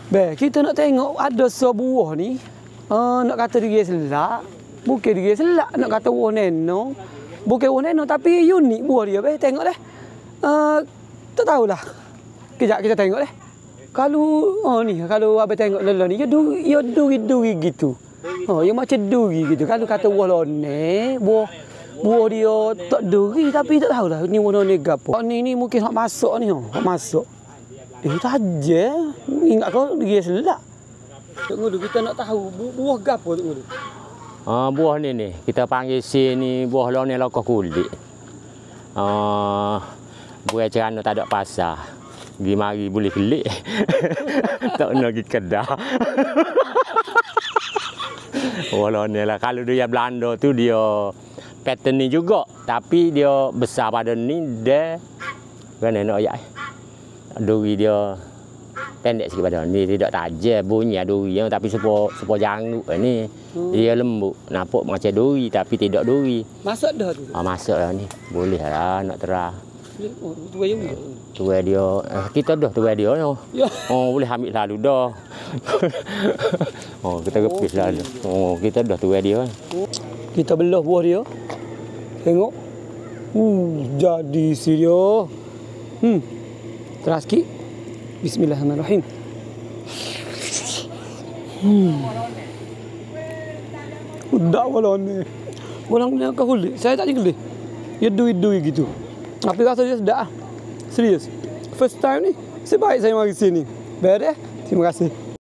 Kita nak tengok ada sebuah ni. Nak kata dia selak. Bukan dia selak. Nak kata buah neno. Bukan buah neno tapi unik buah dia. Tengok dah. Tak tahulah. Kejap kita tengok dah. Kalau ni kalau abang tengok lelah ni dia duri gitu. Yang macam duri gitu. Kalau kata buah lone, buah dia tak duri tapi tak tahulah ni warna ni gapo. Ni mungkin hak masuk ni, hak masuk. Saja. Ingat kau dia selak. Tok Ngudu kita nak tahu buah gapo Tok Ngudu. Buah ni kita panggil sini buah lone lokoh kulit. Buah cerana tak ada pasar. Pergi mari boleh kelik. Tak nak pergi Kedah. Walau ni lah. Kalau dia Belanda tu dia pattern ni juga. Tapi dia besar pada ni dia. Kan nak ayat. Duri dia pendek sikit pada ni. Tidak tajam bunyi duri. Tapi sepo janggut ni. Dia lembut. Nampak macam duri tapi tidak duri. Masuk dah tu? Masuk lah ni. Boleh lah nak terang. Tuai dia. Kita dah tuai dia. Ya. Boleh ambil lalu dah. Kita repis lalu. Kita dah tuai dia. Kita belah buah dia. Tengok. Jadi si dia. Terus sikit. Bismillahirrahmanirrahim. Udah walau ni. Orang ni kau kulit. Saya tak kulit. Dia dui gitu. Tapi rasa dia sedap. Serius. First time ni, sebaik saya mari sini. Baik. Terima kasih.